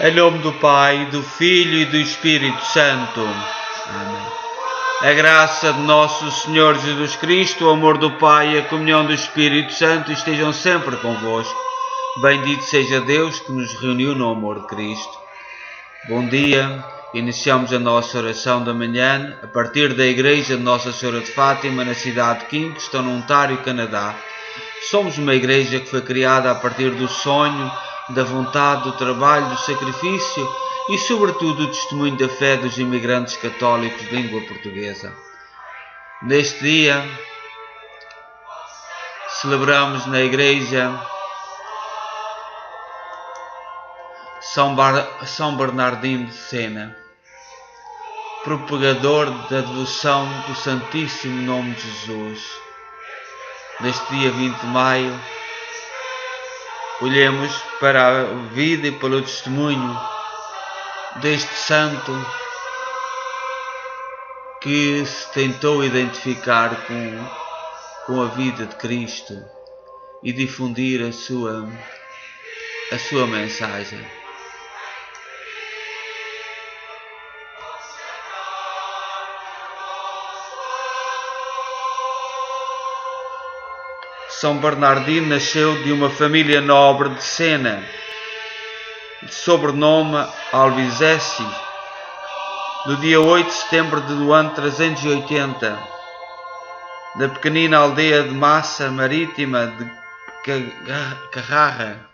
Em nome do Pai, do Filho e do Espírito Santo. Amém. A graça de nosso Senhor Jesus Cristo, o amor do Pai e a comunhão do Espírito Santo estejam sempre convosco. Bendito seja Deus que nos reuniu no amor de Cristo. Bom dia. Iniciamos a nossa oração da manhã a partir da Igreja de Nossa Senhora de Fátima, na cidade de Kingston, no Ontário, Canadá. Somos uma igreja que foi criada a partir do sonho, da vontade, do trabalho, do sacrifício e, sobretudo, do testemunho da fé dos imigrantes católicos de língua portuguesa. Neste dia, celebramos na igreja São Bernardino de Sena, propagador da devoção do Santíssimo Nome de Jesus. Neste dia 20 de maio, olhemos para a vida e para o testemunho deste santo que se tentou identificar com a vida de Cristo e difundir a sua mensagem. São Bernardino nasceu de uma família nobre de Sena, de sobrenome Albizessi, no dia 8 de setembro do ano 380, da pequenina aldeia de Massa Marítima de Carrara.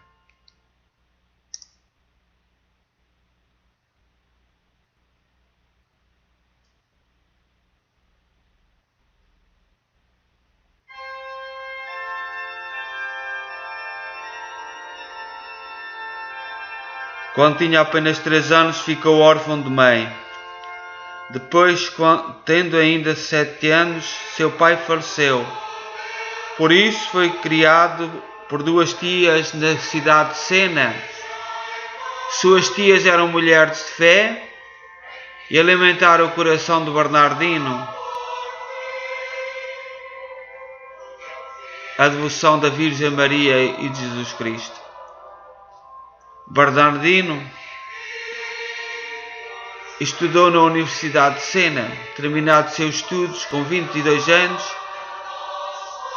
Quando tinha apenas 3 anos, ficou órfão de mãe. Depois, tendo ainda 7 anos, seu pai faleceu. Por isso foi criado por 2 tias na cidade de Sena. Suas tias eram mulheres de fé e alimentaram o coração de Bernardino a devoção da Virgem Maria e de Jesus Cristo. Bernardino estudou na Universidade de Sena. Terminados seus estudos com 22 anos,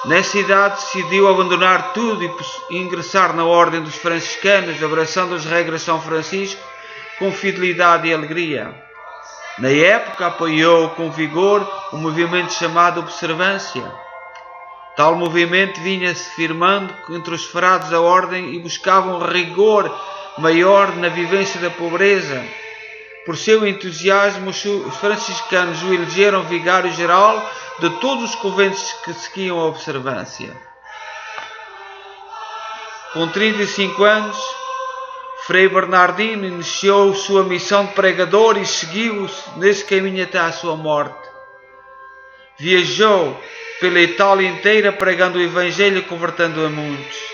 nessa idade decidiu abandonar tudo e ingressar na Ordem dos Franciscanos, abraçando as regras de São Francisco com fidelidade e alegria. Na época apoiou com vigor um movimento chamado Observância. Tal movimento vinha-se firmando entre os frades da Ordem e buscavam rigor maior na vivência da pobreza. Por seu entusiasmo, os franciscanos o elegeram vigário-geral de todos os conventos que seguiam a observância. Com 35 anos, Frei Bernardino iniciou sua missão de pregador e seguiu-se nesse caminho até à sua morte. Viajou pela Itália inteira pregando o Evangelho e convertendo a muitos.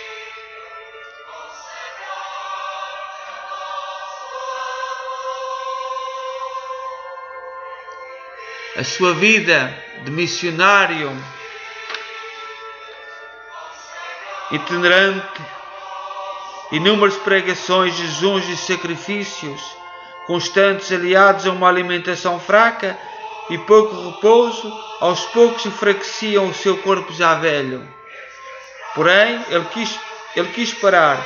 A sua vida de missionário itinerante, inúmeras pregações, jejuns e sacrifícios constantes aliados a uma alimentação fraca e pouco repouso, aos poucos enfraqueciam o seu corpo já velho. Porém, ele quis parar,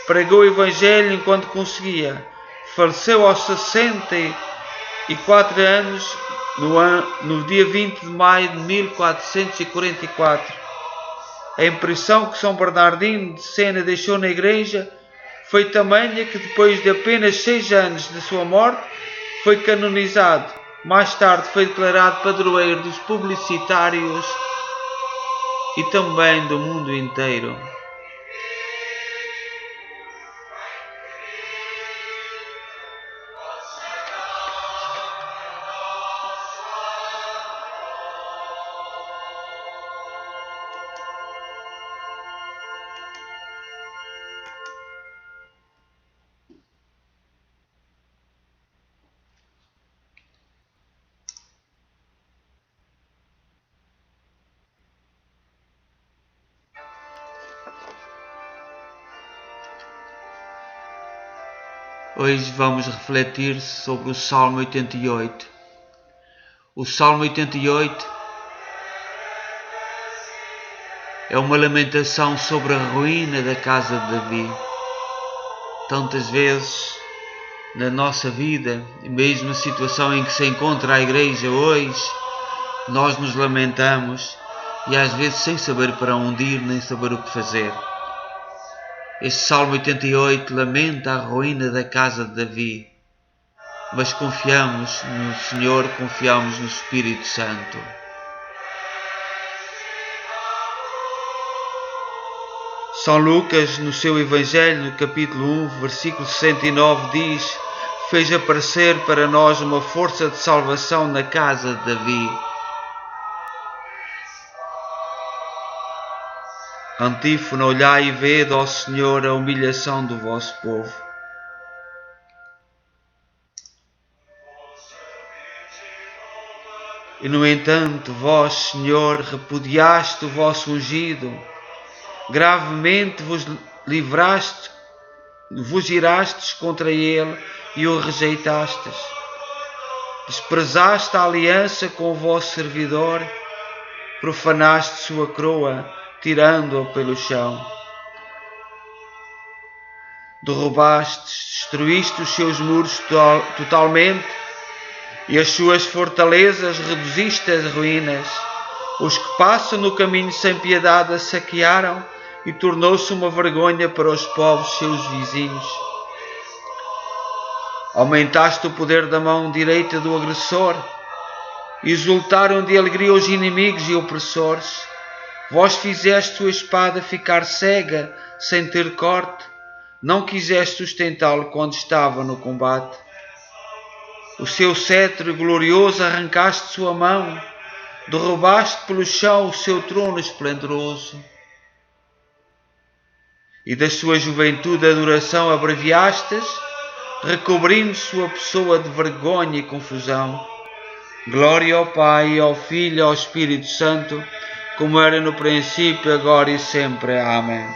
pregou o Evangelho enquanto conseguia. Faleceu aos 64 anos, no dia 20 de maio de 1444. A impressão que São Bernardino de Sena deixou na igreja foi tamanha que depois de apenas 6 anos de sua morte foi canonizado. Mais tarde foi declarado padroeiro dos publicitários e também do mundo inteiro. Hoje vamos refletir sobre o Salmo 88. O Salmo 88 é uma lamentação sobre a ruína da casa de Davi. Tantas vezes na nossa vida, e mesmo na situação em que se encontra a igreja hoje, nós nos lamentamos e às vezes sem saber para onde ir nem saber o que fazer. Este Salmo 88 lamenta a ruína da casa de Davi, mas confiamos no Senhor, confiamos no Espírito Santo. São Lucas, no seu Evangelho, no capítulo 1, versículo 69, diz: fez aparecer para nós uma força de salvação na casa de Davi. Antífona: olhai e vede, ó Senhor, a humilhação do vosso povo. E no entanto, vós, Senhor, repudiaste o vosso ungido, gravemente vos irastes contra ele e o rejeitastes. Desprezaste a aliança com o vosso servidor, profanaste sua coroa, tirando-a pelo chão. Derrubastes, destruíste os seus muros totalmente e as suas fortalezas reduziste às ruínas. Os que passam no caminho sem piedade a saquearam e tornou-se uma vergonha para os povos seus vizinhos. Aumentaste o poder da mão direita do agressor, exultaram de alegria os inimigos e opressores. Vós fizeste sua espada ficar cega, sem ter corte, não quiseste sustentá-lo quando estava no combate. O seu cetro glorioso arrancaste de sua mão, derrubaste pelo chão o seu trono esplendoroso. E da sua juventude a adoração abreviastes, recobrindo sua pessoa de vergonha e confusão. Glória ao Pai, ao Filho e ao Espírito Santo, como era no princípio, agora e sempre. Amém.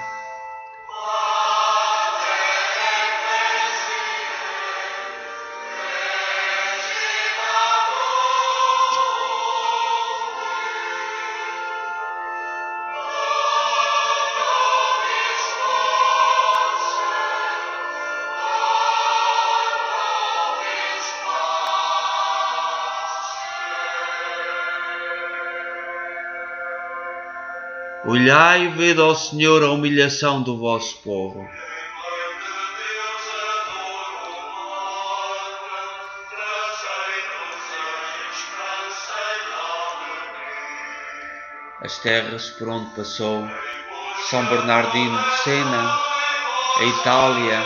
Olhai e vede, ó Senhor, a humilhação do vosso povo. As terras por onde passou, São Bernardino de Siena, a Itália,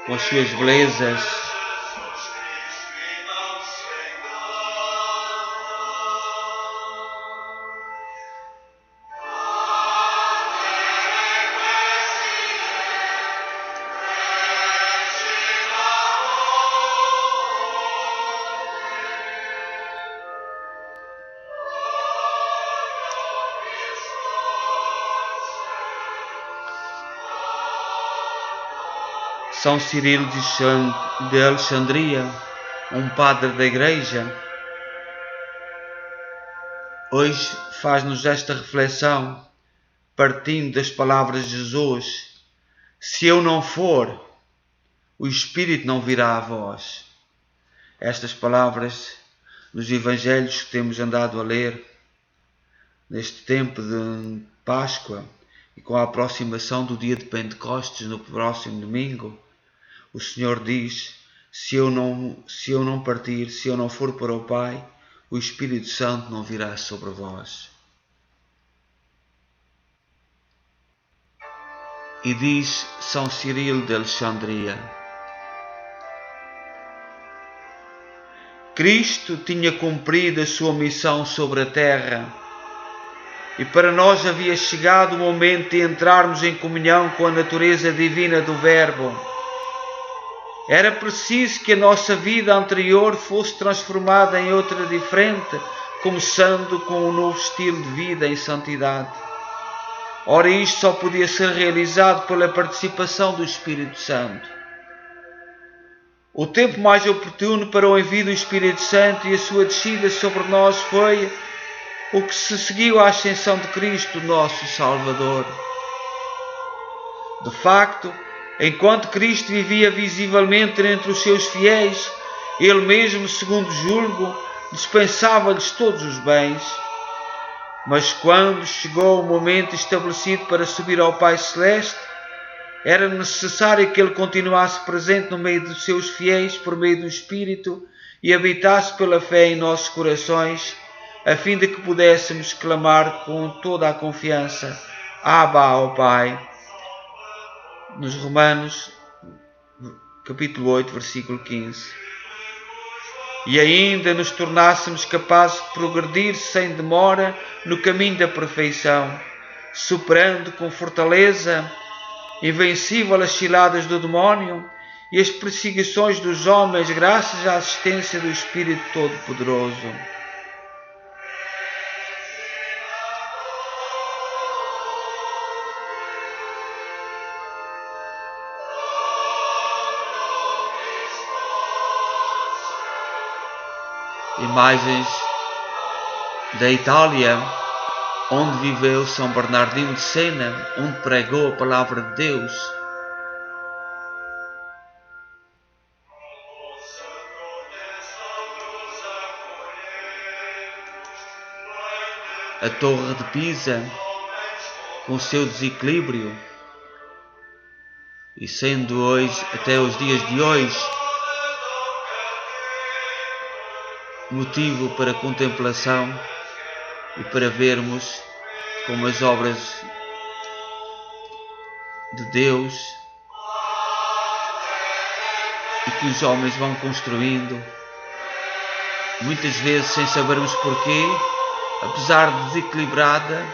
com as suas belezas, São Cirilo de Alexandria, um padre da Igreja, hoje faz-nos esta reflexão, partindo das palavras de Jesus: se eu não for, o Espírito não virá a vós. Estas palavras nos Evangelhos que temos andado a ler, neste tempo de Páscoa e com a aproximação do dia de Pentecostes no próximo domingo, o Senhor diz: se eu não partir, se eu não for para o Pai, o Espírito Santo não virá sobre vós. E diz São Cirilo de Alexandria: Cristo tinha cumprido a sua missão sobre a terra e para nós havia chegado o momento de entrarmos em comunhão com a natureza divina do Verbo. Era preciso que a nossa vida anterior fosse transformada em outra diferente, começando com um novo estilo de vida em santidade. Ora, isto só podia ser realizado pela participação do Espírito Santo. O tempo mais oportuno para o envio do Espírito Santo e a sua descida sobre nós foi o que se seguiu à ascensão de Cristo, nosso Salvador. De facto, enquanto Cristo vivia visivelmente entre os seus fiéis, Ele mesmo, segundo julgo, dispensava-lhes todos os bens. Mas quando chegou o momento estabelecido para subir ao Pai Celeste, era necessário que Ele continuasse presente no meio dos seus fiéis por meio do Espírito e habitasse pela fé em nossos corações, a fim de que pudéssemos clamar com toda a confiança: Abba, ao Pai. Nos Romanos, capítulo 8, versículo 15. E ainda nos tornássemos capazes de progredir sem demora no caminho da perfeição, superando com fortaleza invencível as ciladas do demónio e as perseguições dos homens, graças à assistência do Espírito Todo-Poderoso. Imagens da Itália, onde viveu São Bernardino de Sena, onde pregou a palavra de Deus. A Torre de Pisa, com o seu desequilíbrio, e sendo hoje, até os dias de hoje, motivo para contemplação e para vermos como as obras de Deus e que os homens vão construindo, muitas vezes sem sabermos porquê, apesar de desequilibrada,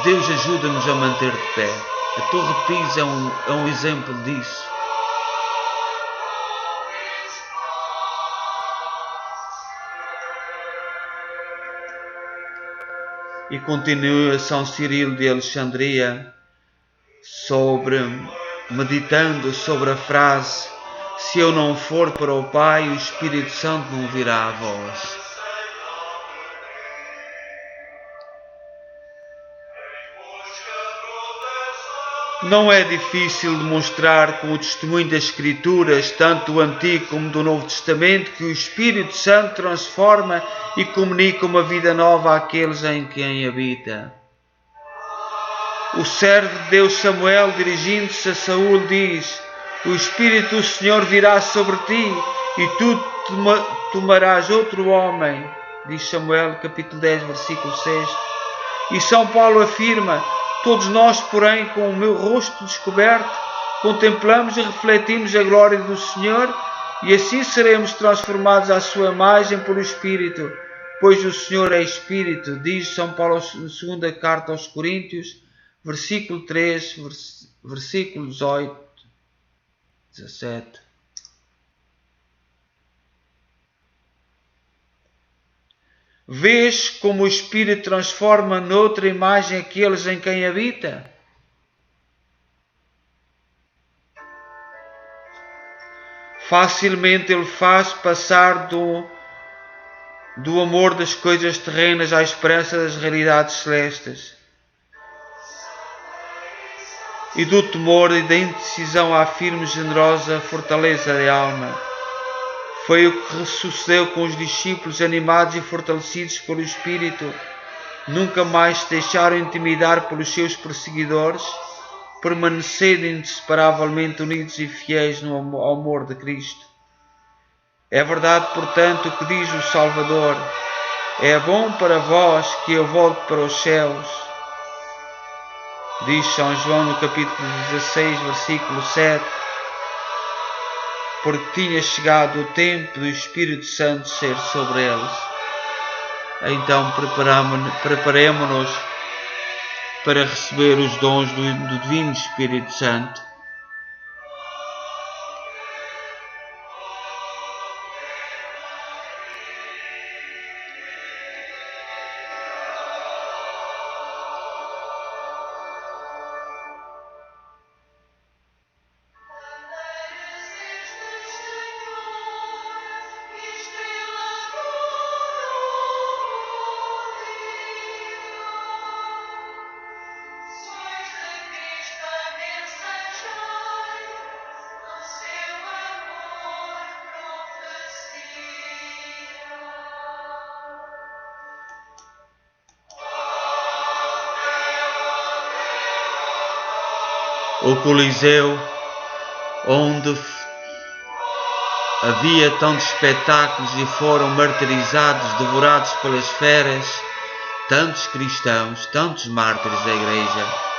Deus ajuda-nos a manter de pé. A Torre de Pisa é um exemplo disso. E continua São Cirilo de Alexandria meditando sobre a frase: se eu não for para o Pai, o Espírito Santo não virá a vós. Não é difícil demonstrar com o testemunho das Escrituras, tanto do Antigo como do Novo Testamento, que o Espírito Santo transforma e comunica uma vida nova àqueles em quem habita. O servo de Deus Samuel, dirigindo-se a Saúl, diz: o Espírito do Senhor virá sobre ti e tu tomarás outro homem. Diz Samuel, capítulo 10, versículo 6. E São Paulo afirma: todos nós, porém, com o meu rosto descoberto, contemplamos e refletimos a glória do Senhor, e assim seremos transformados à sua imagem pelo Espírito, pois o Senhor é Espírito, diz São Paulo na segunda carta aos Coríntios, versículo 3, versículo 18, 17. Vês como o Espírito transforma noutra imagem aqueles em quem habita? Facilmente Ele faz passar do amor das coisas terrenas à esperança das realidades celestes, e do temor e da indecisão à firme e generosa fortaleza da alma. Foi o que sucedeu com os discípulos animados e fortalecidos pelo Espírito. Nunca mais se deixaram intimidar pelos seus perseguidores, permanecendo inseparavelmente unidos e fiéis ao amor de Cristo. É verdade, portanto, o que diz o Salvador: é bom para vós que eu volte para os céus. Diz São João no capítulo 16, versículo 7, porque tinha chegado o tempo do Espírito Santo ser sobre eles. Então preparemo-nos para receber os dons do Divino Espírito Santo. o Coliseu, onde havia tantos espetáculos e foram martirizados, devorados pelas feras, tantos cristãos, tantos mártires da Igreja.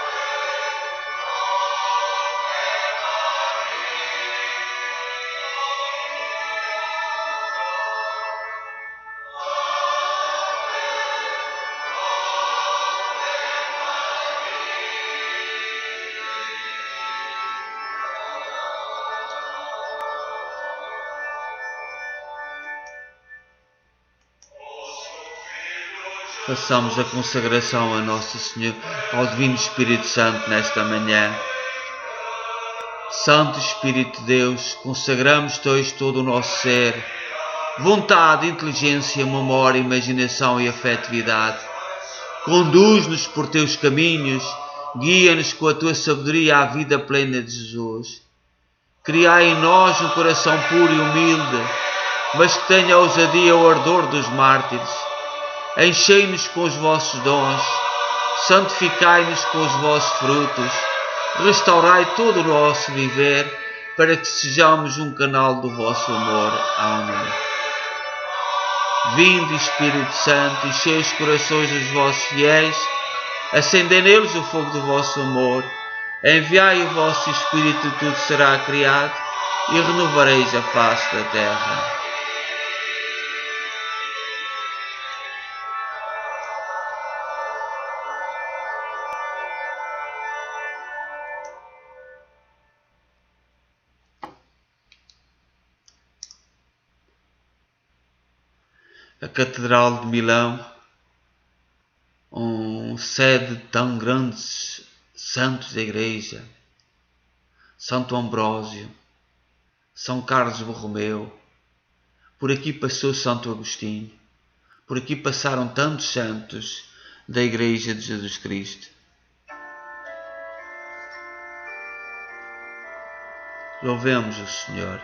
Façamos a consagração a Nosso Senhor, ao Divino Espírito Santo nesta manhã. Santo Espírito de Deus, consagramos-te hoje todo o nosso ser, vontade, inteligência, memória, imaginação e afetividade. Conduz-nos por teus caminhos, guia-nos com a tua sabedoria à vida plena de Jesus. Criai em nós um coração puro e humilde, mas que tenha a ousadia e o ardor dos mártires. Enchei-nos com os vossos dons, santificai-nos com os vossos frutos, restaurai todo o nosso viver, para que sejamos um canal do vosso amor. Amém. Vinde, Espírito Santo, enchei os corações dos vossos fiéis, acendei neles o fogo do vosso amor, enviai o vosso Espírito e tudo será criado, e renovareis a face da terra. A Catedral de Milão, sede de tão grandes santos da Igreja, Santo Ambrósio, São Carlos Borromeu, por aqui passou Santo Agostinho, por aqui passaram tantos santos da Igreja de Jesus Cristo. Louvemos o Senhor.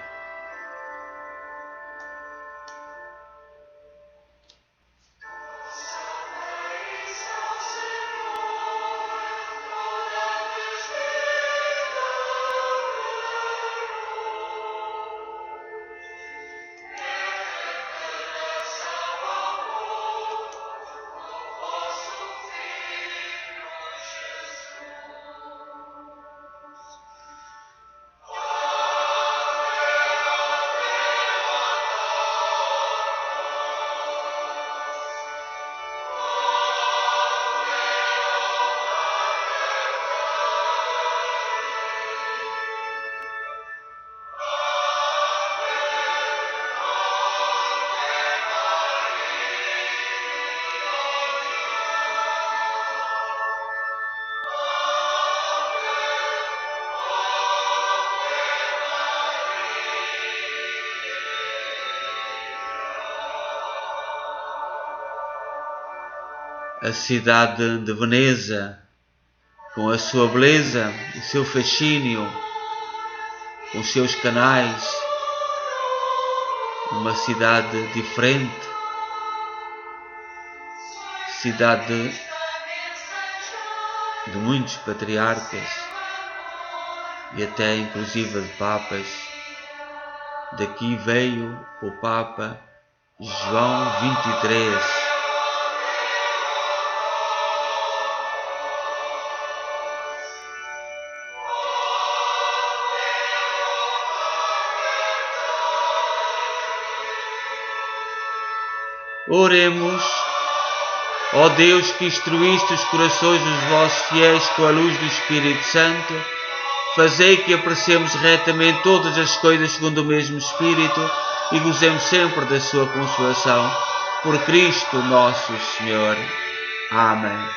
A cidade de Veneza, com a sua beleza e seu fascínio, com os seus canais, uma cidade diferente, cidade de muitos patriarcas e até inclusive de papas. Daqui veio o Papa João 23. Oremos, ó Deus, que instruíste os corações dos vossos fiéis com a luz do Espírito Santo, fazei que apreciemos retamente todas as coisas segundo o mesmo Espírito e gozemos sempre da sua consolação. Por Cristo nosso Senhor. Amém.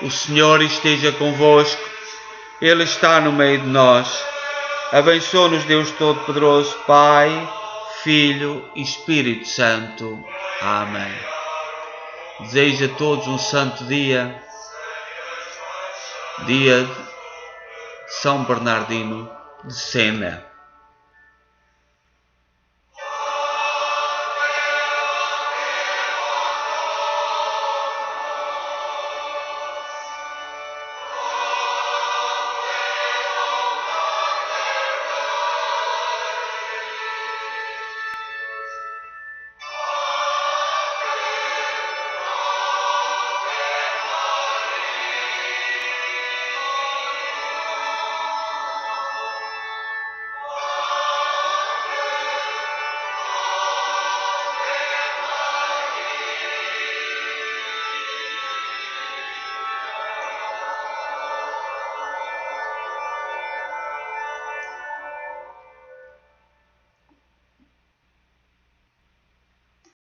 O Senhor esteja convosco. Ele está no meio de nós. Abençoe-nos Deus Todo-Poderoso, Pai, Filho e Espírito Santo. Amém. Desejo a todos um santo dia, dia de São Bernardino de Sena.